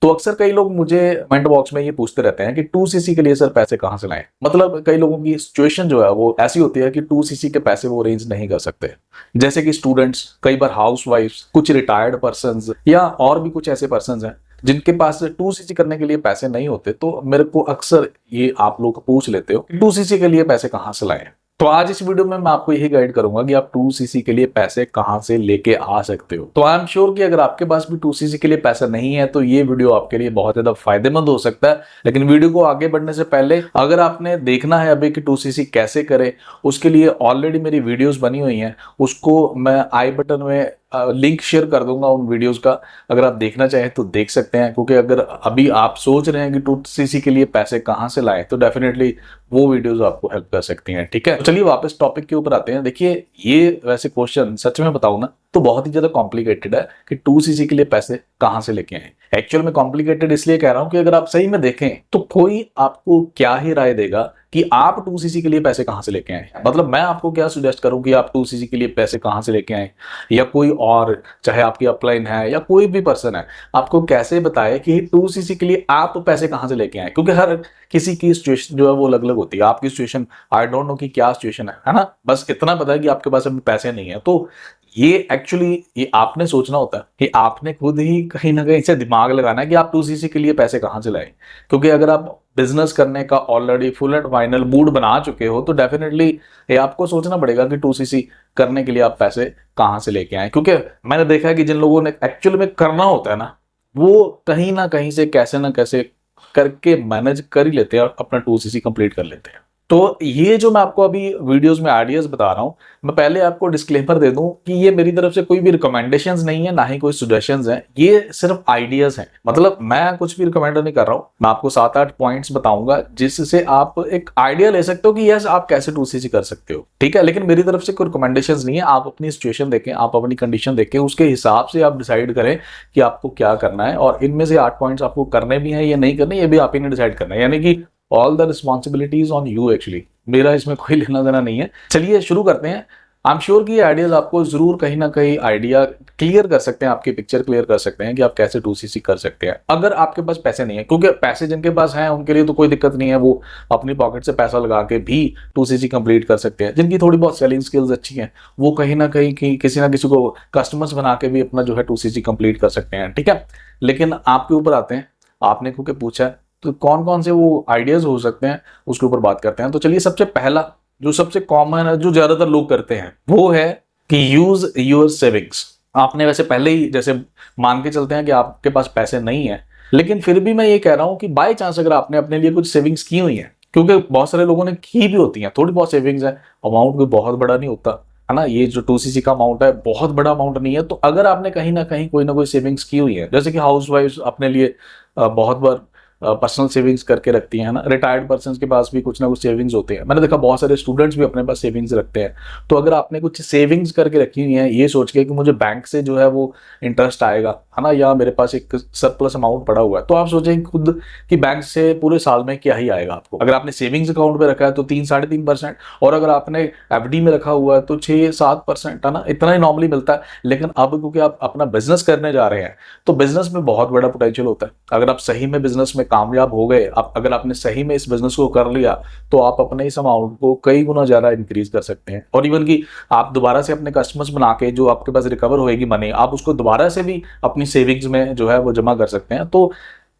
तो अक्सर कई लोग मुझे कमेंट बॉक्स में ये पूछते रहते हैं कि 2cc के लिए सर पैसे कहाँ से लाएं। मतलब कई लोगों की सिचुएशन जो है वो ऐसी होती है कि 2cc के पैसे वो अरेंज नहीं कर सकते, जैसे कि स्टूडेंट्स, कई बार हाउस वाइफ्स, कुछ रिटायर्ड पर्संस या और भी कुछ ऐसे पर्संस हैं जिनके पास 2cc करने के लिए पैसे नहीं होते। तो मेरे को अक्सर ये आप लोग पूछ लेते हो 2cc के लिए पैसे कहाँ से लाएं। तो आज इस वीडियो में मैं आपको यही गाइड करूंगा कि आप 2cc के लिए पैसे कहां से लेके आ सकते हो। तो आई एम श्योर कि अगर आपके पास भी 2cc के लिए पैसा नहीं है तो ये वीडियो आपके लिए बहुत ज्यादा फायदेमंद हो सकता है। लेकिन वीडियो को आगे बढ़ने से पहले अगर आपने देखना है अभी कि 2cc कैसे करें, उसके लिए ऑलरेडी मेरी वीडियोस बनी हुई हैं, उसको मैं आई बटन में लिंक शेयर कर दूंगा उन वीडियोस का। अगर आप देखना चाहें तो देख सकते हैं, क्योंकि अगर अभी आप सोच रहे हैं कि 2cc के लिए पैसे कहां से लाएं तो डेफिनेटली वो वीडियोस आपको हेल्प कर सकती हैं। ठीक है, तो चलिए वापस टॉपिक के ऊपर आते हैं। देखिए, ये वैसे क्वेश्चन सच में बताऊं ना तो बहुत ही ज्यादा कॉम्प्लिकेटेड है कि 2cc के लिए पैसे कहां से लेके आए। एक्चुअल में कॉम्प्लिकेटेड इसलिए कह रहा हूं कि अगर आप सही में देखें तो कोई आपको क्या ही राय देगा कि आप 2cc के लिए पैसे कहां से लेके आए। मतलब मैं आपको क्या सुजेस्ट करूं कि आप 2cc के लिए पैसे कहां से लेके आए, या कोई और, चाहे आपकी अपलाइन है या कोई भी पर्सन है, आपको कैसे बताए कि 2cc के लिए आप पैसे कहां से लेके आए। क्योंकि हर किसी की सिचुएशन जो है वो अलग अलग होती है। आपकी सिचुएशन आई डोंट नो कि क्या सिचुएशन है ना, बस इतना पता है कि आपके पास अभी पैसे नहीं है। तो ये एक्चुअली ये आपने सोचना होता है कि आपने खुद ही कहीं ना कहीं से दिमाग लगाना है कि आप 2cc के लिए पैसे कहां से लाए। क्योंकि अगर आप बिजनेस करने का already full and final mood बना चुके हो तो डेफिनेटली ये आपको सोचना पड़ेगा कि 2cc करने के लिए आप पैसे कहां से लेके आए। क्योंकि मैंने देखा है कि जिन लोगों ने एक्चुअल में करना होता है ना, वो कहीं ना कहीं से कैसे ना कैसे करके मैनेज कर ही लेते हैं और अपना 2cc कंप्लीट कर लेते हैं। तो ये जो मैं आपको अभी वीडियोस में आइडियाज बता रहा हूं, मैं पहले आपको डिस्क्लेमर दे दूं कि ये मेरी तरफ से कोई भी रिकमेंडेशंस नहीं है, ना ही कोई सजेशंस हैं, ये सिर्फ आइडियाज हैं। मतलब मैं कुछ भी रिकमेंड नहीं कर रहा हूं, मैं आपको 7-8 पॉइंट्स बताऊंगा जिससे आप एक आइडिया ले सकते हो कि यस आप कैसे 2cc कर सकते हो। ठीक है, लेकिन मेरी तरफ से कोई रिकमेंडेशंस नहीं है। आप अपनी सिचुएशन देखें, आप अपनी कंडीशन देखें, उसके हिसाब से आप डिसाइड करें कि आपको क्या करना है। और इनमें से 8 पॉइंट्स आपको करने भी हैं या नहीं करने, ये भी आप ही ने डिसाइड करना है। यानी कि all the responsibilities on you actually, मेरा इसमें कोई लेना देना नहीं है। चलिए शुरू करते हैं। आई एम श्योर कि ये आइडियाज आपको जरूर कहीं ना कहीं आइडिया क्लियर कर सकते हैं, आपकी पिक्चर क्लियर कर सकते हैं कि आप कैसे 2cc कर सकते हैं अगर आपके पास पैसे नहीं है। क्योंकि पैसे जिनके पास हैं उनके लिए तो कोई दिक्कत नहीं है, वो अपनी पॉकेट से पैसा लगा के भी 2cc कंप्लीट कर सकते हैं। जिनकी थोड़ी बहुत सेलिंग स्किल्स अच्छी हैं वो कहीं ना कहीं किसी ना किसी को कस्टमर्स बना के भी अपना जो है 2cc कंप्लीट कर सकते हैं। ठीक है, लेकिन आपके ऊपर आते हैं। आपने क्योंकि पूछा है तो कौन कौन से वो आइडियाज हो सकते हैं उसके ऊपर बात करते हैं। तो चलिए, सबसे पहला जो सबसे कॉमन है, जो ज्यादातर लोग करते हैं, वो है कि यूज योर सेविंग्स। आपने वैसे पहले ही जैसे मान के चलते हैं कि आपके पास पैसे नहीं है, लेकिन फिर भी मैं ये कह रहा हूं कि बाय चांस अगर आपने अपने लिए कुछ सेविंग्स की हुई है, क्योंकि बहुत सारे लोगों ने की भी होती हैं, थोड़ी बहुत सेविंग्स है, अमाउंट भी बहुत बड़ा नहीं होता है ना, ये जो 2cc का अमाउंट है बहुत बड़ा अमाउंट नहीं है। तो अगर आपने कहीं ना कहीं कोई ना कोई सेविंग्स की हुई है, जैसे कि हाउस वाइफ अपने लिए बहुत बार पर्सनल सेविंग्स करके रखती हैं ना, रिटायर्ड पर्सन के पास भी कुछ ना कुछ सेविंग्स होते हैं। मैंने देखा बहुत सारे स्टूडेंट्स भी अपने पास सेविंग्स रखते हैं। तो अगर आपने कुछ सेविंग्स करके रखी हुई है ये सोच के कि मुझे बैंक से जो है वो इंटरेस्ट आएगा, है ना, या मेरे पास एक सरप्लस अमाउंट पड़ा हुआ है, तो आप सोचेंगे खुद कि बैंक से पूरे साल में क्या ही आएगा आपको। अगर आपने सेविंग्स अकाउंट में रखा है तो 3-3.5%, और अगर आपने एफडी में रखा हुआ है तो 6-7%, है ना, इतना ही नॉर्मली मिलता है। लेकिन अब क्योंकि आप अपना बिजनेस करने जा रहे हैं तो बिजनेस में बहुत बड़ा पोटेंशियल होता है। अगर आप सही में बिजनेस में कामयाब हो गए, आप अगर आपने सही में इस बिजनेस को कर लिया, तो आप अपने इस अमाउंट को कई गुना ज्यादा इंक्रीज कर सकते हैं। और इवन कि आप दोबारा से अपने कस्टमर्स बना के जो आपके पास रिकवर होएगी मनी, आप उसको दोबारा से भी अपनी सेविंग्स में जो है वो जमा कर सकते हैं। तो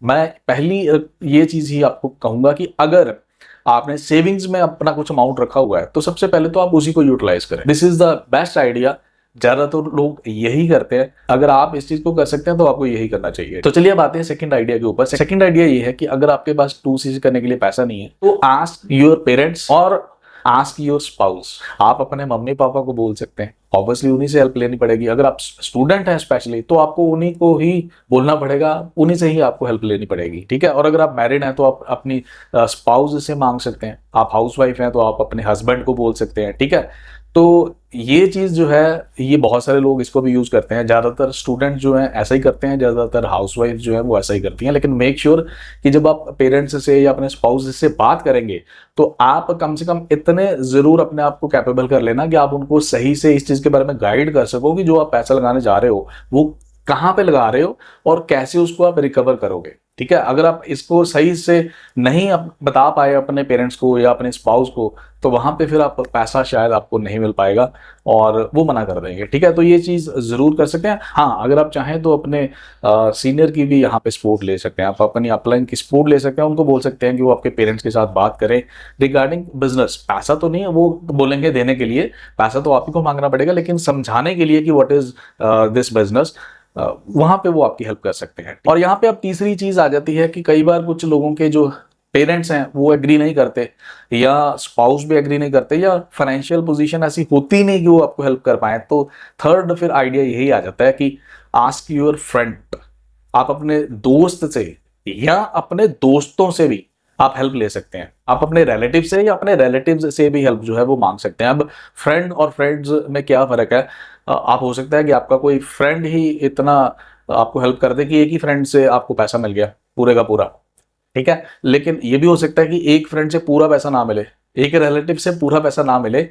मैं पहली ये चीज ही आपको कहूंगा कि अगर आपने सेविंग्स में अपना कुछ अमाउंट रखा हुआ है तो सबसे पहले तो आप उसी को यूटिलाइज करें। This is the best idea. ज्यादातर लोग यही करते हैं। अगर आप इस चीज को कर सकते हैं तो आपको यही करना चाहिए। तो चलिए अब आते हैं सेकंड आइडिया के ऊपर। सेकंड आइडिया ये है कि अगर आपके पास 2cc करने के लिए पैसा नहीं है तो आस्क योर पेरेंट्स और आस्क योर स्पाउस। आप अपने मम्मी पापा को बोल सकते हैं, ऑब्वियसली उन्हीं से हेल्प लेनी पड़ेगी। अगर आप स्टूडेंट हैं स्पेशली तो आपको उन्हीं को ही बोलना पड़ेगा, उन्हीं से ही आपको हेल्प लेनी पड़ेगी। ठीक है, और अगर आप मैरिड हैं तो आप अपनी स्पाउस से मांग सकते हैं। आप हाउस वाइफ हैं तो आप अपने हस्बैंड को बोल सकते हैं। ठीक है, तो ये चीज जो है ये बहुत सारे लोग इसको भी यूज करते हैं। ज्यादातर स्टूडेंट जो हैं ऐसा ही करते हैं, ज्यादातर हाउसवाइफ जो है वो ऐसा ही करती हैं। लेकिन मेक श्योर कि जब आप पेरेंट्स से या अपने स्पाउस से बात करेंगे तो आप कम से कम इतने जरूर अपने आप को कैपेबल कर लेना कि आप उनको सही से इस चीज के बारे में गाइड कर सको कि जो आप पैसा लगाने जा रहे हो वो कहाँ पे लगा रहे हो और कैसे उसको आप रिकवर करोगे। ठीक है, अगर आप इसको सही से नहीं आप बता पाए अपने पेरेंट्स को या अपने स्पाउस को, तो वहां पे फिर आप पैसा शायद आपको नहीं मिल पाएगा और वो मना कर देंगे। ठीक है, तो ये चीज जरूर कर सकते हैं। हाँ, अगर आप चाहें तो अपने सीनियर की भी यहाँ पे सपोर्ट ले सकते हैं, आप अपनी अपलाइन की सपोर्ट ले सकते हैं, उनको बोल सकते हैं कि वो आपके पेरेंट्स के साथ बात करें रिगार्डिंग बिजनेस। पैसा तो नहीं है वो बोलेंगे देने के लिए, पैसा तो आप ही को मांगना पड़ेगा, लेकिन समझाने के लिए कि व्हाट इज दिस बिजनेस, वहां पे वो आपकी हेल्प कर सकते हैं। और यहाँ पे अब तीसरी चीज आ जाती है कि कई बार कुछ लोगों के जो पेरेंट्स हैं वो एग्री नहीं करते, या स्पाउस भी एग्री नहीं करते, या फाइनेंशियल पोजीशन ऐसी होती नहीं कि वो आपको हेल्प कर पाए। तो थर्ड फिर आइडिया यही आ जाता है कि आस्क योर फ्रेंड। आप अपने दोस्त से या अपने दोस्तों से भी आप हेल्प ले सकते हैं। आप अपने रिलेटिव से या अपने रिलेटिव्स से भी हेल्प जो है वो मांग सकते हैं। अब फ्रेंड और फ्रेंड्स में क्या फर्क है, आप हो सकता है कि आपका कोई फ्रेंड ही इतना आपको हेल्प कर दे कि एक ही फ्रेंड से आपको पैसा मिल गया पूरे का पूरा। ठीक है, लेकिन ये भी हो सकता है कि एक फ्रेंड से पूरा पैसा ना मिले, एक रिलेटिव से पूरा पैसा ना मिले।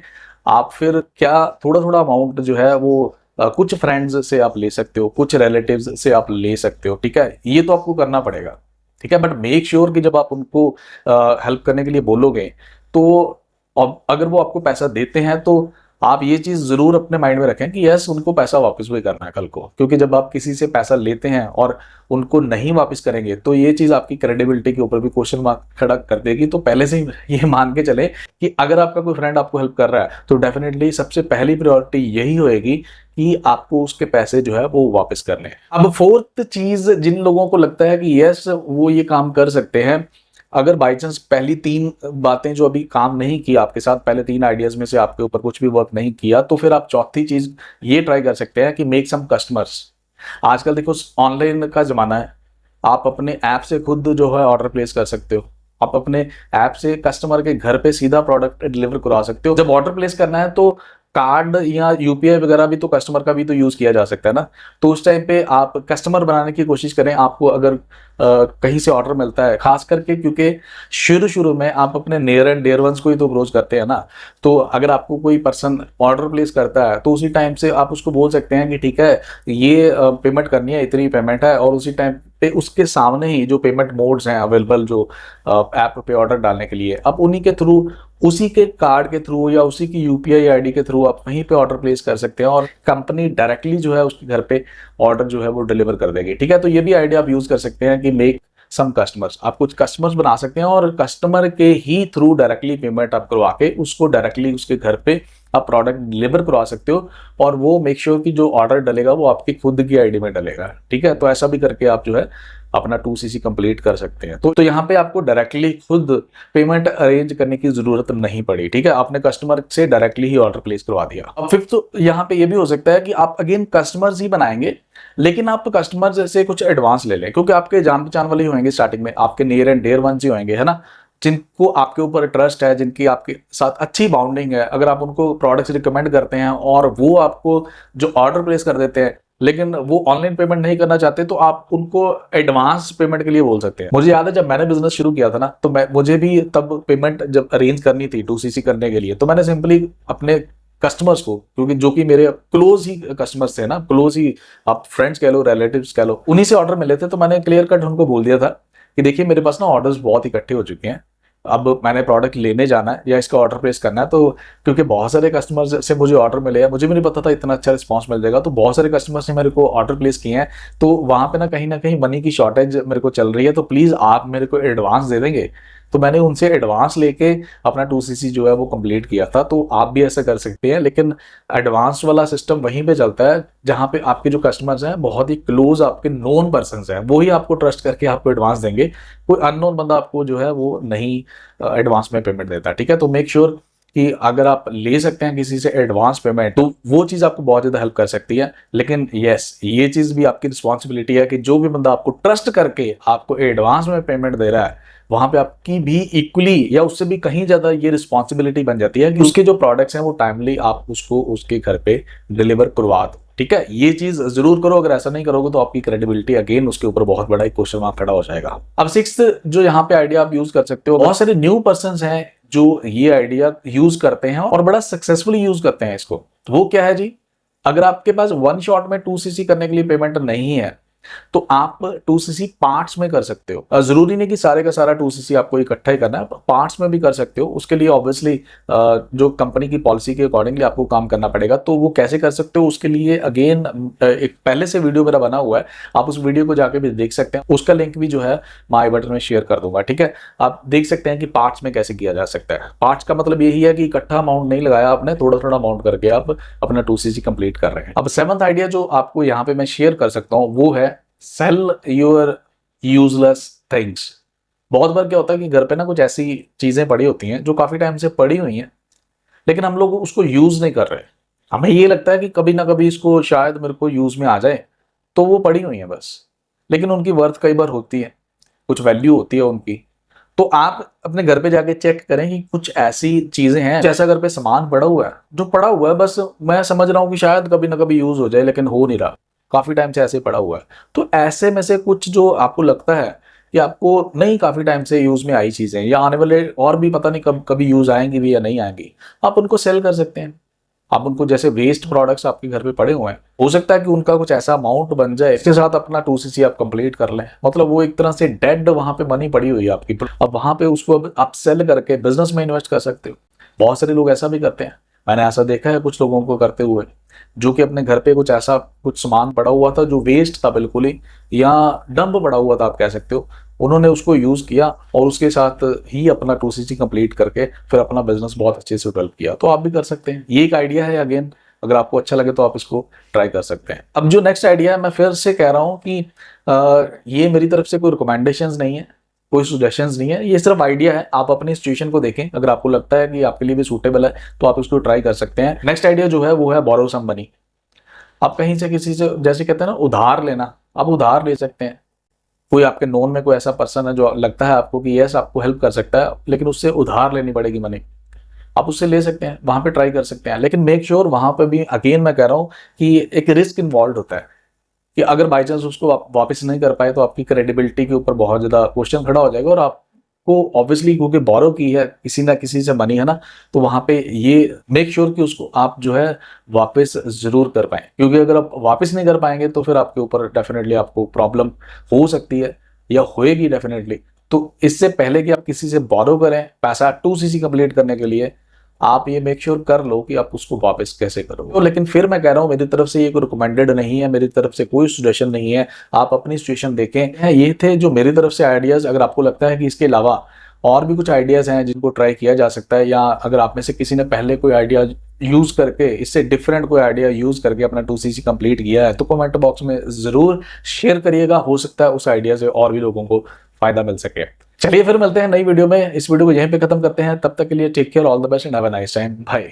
आप फिर क्या थोड़ा थोड़ा अमाउंट जो है वो कुछ फ्रेंड्स से आप ले सकते हो, कुछ रिलेटिव्स से आप ले सकते हो। ठीक है, ये तो आपको करना पड़ेगा। ठीक है, बट मेक श्योर कि जब आप उनको हेल्प करने के लिए बोलोगे, तो अगर वो आपको पैसा देते हैं तो आप ये चीज जरूर अपने माइंड में रखें कि यस, उनको पैसा वापस भी करना है कल को। क्योंकि जब आप किसी से पैसा लेते हैं और उनको नहीं वापस करेंगे, तो ये चीज आपकी क्रेडिबिलिटी के ऊपर भी क्वेश्चन मार्क खड़ा कर देगी। तो पहले से ही ये मान के चले कि अगर आपका कोई फ्रेंड आपको हेल्प कर रहा है, तो डेफिनेटली सबसे पहली प्रायोरिटी यही होएगी कि आपको उसके पैसे जो है वो वापस करने हैं। अब फोर्थ चीज, जिन लोगों को लगता है कि यस वो ये काम कर सकते हैं, अगर बाई चांस पहली तीन बातें जो अभी काम नहीं की आपके साथ, पहले तीन आइडियाज में से आपके ऊपर कुछ भी वर्क नहीं किया, तो फिर आप चौथी चीज ये ट्राई कर सकते हैं कि मेक सम कस्टमर्स। आजकल देखो ऑनलाइन का जमाना है, आप अपने ऐप से खुद जो है ऑर्डर प्लेस कर सकते हो। आप अपने ऐप से कस्टमर के घर पे सीधा प्रोडक्ट डिलीवर करवा सकते हो। जब ऑर्डर प्लेस करना है तो कार्ड या यूपीआई वगैरह भी तो कस्टमर का भी तो यूज किया जा सकता है ना। तो उस टाइम पे आप कस्टमर बनाने की कोशिश करें। आपको अगर कहीं से ऑर्डर मिलता है, खास करके क्योंकि शुरू शुरू में आप अपने नियर एंड डियर वंस को ही तो अप्रोच करते हैं ना। तो अगर आपको कोई पर्सन ऑर्डर प्लेस करता है, तो उसी टाइम से आप उसको बोल सकते हैं कि ठीक है, ये पेमेंट करनी है, इतनी पेमेंट है, और उसी टाइम पे उसके सामने ही जो पेमेंट मोड्स हैं अवेलेबल जो ऐप पे ऑर्डर डालने के लिए, आप उन्हीं के थ्रू, उसी के कार्ड के थ्रू या उसी की यूपीआई आईडी के थ्रू आप वहीं पे ऑर्डर प्लेस कर सकते हैं, और कंपनी डायरेक्टली जो है उसके घर पे ऑर्डर जो है वो डिलीवर कर देगी। ठीक है, तो ये भी आइडिया आप यूज कर सकते हैं कि मेक सम कस्टमर्स। आप कुछ कस्टमर्स बना सकते हैं और कस्टमर के ही थ्रू डायरेक्टली पेमेंट आप करवा के उसको डायरेक्टली उसके घर पे आप प्रोडक्ट डिलीवर करवा सकते हो, और वो मेक श्योर कि जो ऑर्डर डलेगा वो आपकी खुद की आईडी में डलेगा। ठीक है, तो ऐसा भी करके आप जो है अपना 2cc कंप्लीट कर सकते हैं। तो यहाँ पे आपको डायरेक्टली खुद पेमेंट अरेंज करने की जरूरत नहीं पड़ी। ठीक है, आपने कस्टमर से डायरेक्टली ही ऑर्डर प्लेस करवा दिया। अब फिफ्थ तो यहाँ पे ये भी हो सकता है कि आप अगेन कस्टमर्स ही बनाएंगे, लेकिन आप कस्टमर से कुछ एडवांस ले लें, क्योंकि आपके जान पहचान वाले ही होंगे स्टार्टिंग में, आपके नियर एंड डियर वंस ही होंगे, है ना, जिनको आपके ऊपर ट्रस्ट है, जिनकी आपके साथ अच्छी बाउंडिंग है। अगर आप उनको प्रोडक्ट्स रिकमेंड करते हैं और वो आपको जो ऑर्डर प्लेस कर देते हैं, लेकिन वो ऑनलाइन पेमेंट नहीं करना चाहते, तो आप उनको एडवांस पेमेंट के लिए बोल सकते हैं। मुझे याद है जब मैंने बिजनेस शुरू किया था ना, तो मुझे भी तब पेमेंट जब अरेंज करनी थी 2cc करने के लिए, तो मैंने सिंपली अपने कस्टमर्स को, क्योंकि जो कि मेरे क्लोज ही कस्टमर्स थे ना, क्लोज ही आप फ्रेंड्स कह लो, रिलेटिव्स कह लो, उन्हीं से ऑर्डर मिले थे, तो मैंने क्लियर कट उनको बोल दिया था कि देखिए मेरे पास ना ऑर्डर्स बहुत इकट्ठे हो चुके हैं, अब मैंने प्रोडक्ट लेने जाना है या इसका ऑर्डर प्लेस करना है। तो क्योंकि बहुत सारे कस्टमर्स से मुझे ऑर्डर मिले हैं, मुझे भी नहीं पता था इतना अच्छा रिस्पांस मिल जाएगा, तो बहुत सारे कस्टमर्स ने मेरे को ऑर्डर प्लेस किए हैं, तो वहां पे ना कहीं मनी की शॉर्टेज मेरे को चल रही है, तो प्लीज आप मेरे को एडवांस दे देंगे। तो मैंने उनसे एडवांस लेके अपना 2cc जो है वो कंप्लीट किया था। तो आप भी ऐसा कर सकते हैं, लेकिन एडवांस वाला सिस्टम वहीं पे चलता है जहां पे आपके जो कस्टमर्स हैं बहुत ही क्लोज आपके नोन पर्सन हैं, वो ही आपको ट्रस्ट करके आपको एडवांस देंगे। कोई अननोन बंदा आपको जो है वो नहीं एडवांस में पेमेंट देता। ठीक है, तो मेक श्योर कि अगर आप ले सकते हैं किसी से एडवांस पेमेंट, तो वो चीज आपको बहुत ज्यादा हेल्प कर सकती है। लेकिन यस, ये चीज भी आपकी रिस्पॉन्सिबिलिटी है कि जो भी बंदा आपको ट्रस्ट करके आपको एडवांस में पेमेंट दे रहा है, वहां पे आपकी भी इक्वली या उससे भी कहीं ज्यादा ये रिस्पॉन्सिबिलिटी बन जाती है कि उसके जो प्रोडक्ट्स हैं वो टाइमली आप उसको उसके घर पे डिलीवर करवा दो। ठीक है, ये चीज जरूर करो। अगर ऐसा नहीं करोगे तो आपकी क्रेडिबिलिटी अगेन उसके ऊपर बहुत बड़ा एक क्वेश्चन मार्क खड़ा हो जाएगा। अब सिक्स्थ जो यहाँ पे आइडिया आप यूज कर सकते हो, बहुत सारे न्यू पर्सन हैं जो ये आइडिया यूज करते हैं और बड़ा सक्सेसफुली यूज करते हैं इसको। तो वो क्या है जी, अगर आपके पास वन शॉट में 2cc करने के लिए पेमेंट नहीं है तो आप 2cc पार्ट्स में कर सकते हो। जरूरी नहीं कि सारे का सारा 2cc आपको इकट्ठा ही करना है, पार्ट्स में भी कर सकते हो। उसके लिए ऑब्वियसली जो कंपनी की पॉलिसी के अकॉर्डिंगली आपको काम करना पड़ेगा। तो वो कैसे कर सकते हो उसके लिए अगेन एक पहले से वीडियो मेरा बना हुआ है, आप उस वीडियो को जाके भी देख सकते हैं। उसका लिंक भी जो है मैं आई बटन में शेयर कर दूंगा, ठीक है। आप देख सकते हैं कि पार्ट्स में कैसे किया जा सकता है। पार्ट्स का मतलब यही है कि इकट्ठा अमाउंट नहीं लगाया आपने, थोड़ा थोड़ा अमाउंट करके आप अपना 2cc कंप्लीट कर रहे हैं। अब 7th आइडिया जो आपको यहाँ पे मैं शेयर कर सकता हूँ वो है सेल योर यूजलेस थिंग्स। बहुत बार क्या होता है कि घर पे ना कुछ ऐसी चीजें पड़ी होती हैं जो काफी टाइम से पड़ी हुई हैं, लेकिन हम लोग उसको यूज नहीं कर रहे। हमें ये लगता है कि कभी ना कभी इसको शायद मेरे को यूज में आ जाए, तो वो पड़ी हुई हैं बस। लेकिन उनकी वर्थ कई बार होती है, कुछ वैल्यू होती है उनकी। तो आप अपने घर पे जाके चेक करें कि कुछ ऐसी चीजें हैं, जैसा घर पे सामान पड़ा हुआ है, जो पड़ा हुआ है बस मैं समझ रहा हूं कि शायद कभी ना कभी यूज हो जाए, लेकिन हो नहीं रहा, काफी टाइम से ऐसे पड़ा हुआ है। तो ऐसे में से कुछ जो आपको लगता है कि आपको नहीं काफी टाइम से यूज में आई चीजें या आने वाले और भी पता नहीं कब कभी यूज आएंगी भी या नहीं आएंगी, आप उनको सेल कर सकते हैं। आप उनको, जैसे वेस्ट प्रोडक्ट्स आपके घर पे पड़े हुए हैं, हो सकता है कि उनका कुछ ऐसा अमाउंट बन जाए, इसके साथ अपना 2cc आप कंप्लीट कर लें। मतलब वो एक तरह से डेड वहां पे मनी पड़ी हुई है आपकी, अब वहां पे उसको अब आप सेल करके बिजनेस में इन्वेस्ट कर सकते हो। बहुत सारे लोग ऐसा भी करते हैं, मैंने ऐसा देखा है कुछ लोगों को करते हुए, जो कि अपने घर पे कुछ ऐसा कुछ सामान पड़ा हुआ था जो वेस्ट था बिल्कुल ही, या डंप पड़ा हुआ था आप कह सकते हो, उन्होंने उसको यूज किया और उसके साथ ही अपना 2cc कंप्लीट करके फिर अपना बिजनेस बहुत अच्छे से डेवलप किया। तो आप भी कर सकते हैं, ये एक आइडिया है। अगेन अगर आपको अच्छा लगे तो आप इसको ट्राई कर सकते हैं। अब जो नेक्स्ट आइडिया है, मैं फिर से कह रहा हूं कि ये मेरी तरफ से कोई रिकमेंडेशंस नहीं है, कोई सुजेशंस नहीं है, ये सिर्फ आइडिया है। आप अपनी सिचुएशन को देखें, अगर आपको लगता है कि आपके लिए भी सूटेबल है तो आप इसको ट्राई कर सकते हैं। नेक्स्ट आइडिया जो है वो है बोरो सम मनी। आप कहीं से किसी से, जैसे कहते हैं ना उधार लेना, आप उधार ले सकते हैं। कोई आपके नोन में कोई ऐसा पर्सन है जो लगता है आपको कि यस आपको हेल्प कर सकता है, लेकिन उससे उधार लेनी पड़ेगी मनी, आप उससे ले सकते हैं, वहां पे ट्राई कर सकते हैं। लेकिन मेक श्योर वहां पे भी अगेन मैं कह रहा हूं कि एक रिस्क इन्वॉल्व होता है कि अगर बाई चांस उसको आप वापस नहीं कर पाए तो आपकी क्रेडिबिलिटी के ऊपर बहुत ज्यादा क्वेश्चन खड़ा हो जाएगा। और आपको ऑब्वियसली क्योंकि बोरो की है किसी ना किसी से मनी, है ना, तो वहां पे ये मेक श्योर कि उसको आप जो है वापस जरूर कर पाए, क्योंकि अगर आप वापस नहीं कर पाएंगे तो फिर आपके ऊपर डेफिनेटली आपको प्रॉब्लम हो सकती है या होएगी डेफिनेटली। तो इससे पहले कि आप किसी से बोरो करें पैसा 2cc कंप्लीट करने के लिए, आप ये मेक श्योर कर लो कि आप उसको वापस कैसे करोगे। तो लेकिन फिर मैं कह रहा हूँ मेरी तरफ से ये कोई रिकमेंडेड नहीं है, मेरी तरफ से कोई सजेशन नहीं है, आप अपनी सिचुएशन देखें। ये थे जो मेरी तरफ से आइडियाज। अगर आपको लगता है कि इसके अलावा और भी कुछ आइडियाज हैं जिनको ट्राई किया जा सकता है, या अगर आप में से किसी ने पहले कोई आइडिया यूज करके, इससे डिफरेंट कोई आइडिया यूज करके अपना 2cc कंप्लीट किया है, तो कमेंट बॉक्स में जरूर शेयर करिएगा। हो सकता है उस आइडिया से और भी लोगों को फायदा मिल सके। चलिए फिर मिलते हैं नई वीडियो में। इस वीडियो को यहीं पे खत्म करते हैं, तब तक के लिए take care, all the best and have a nice time, bye.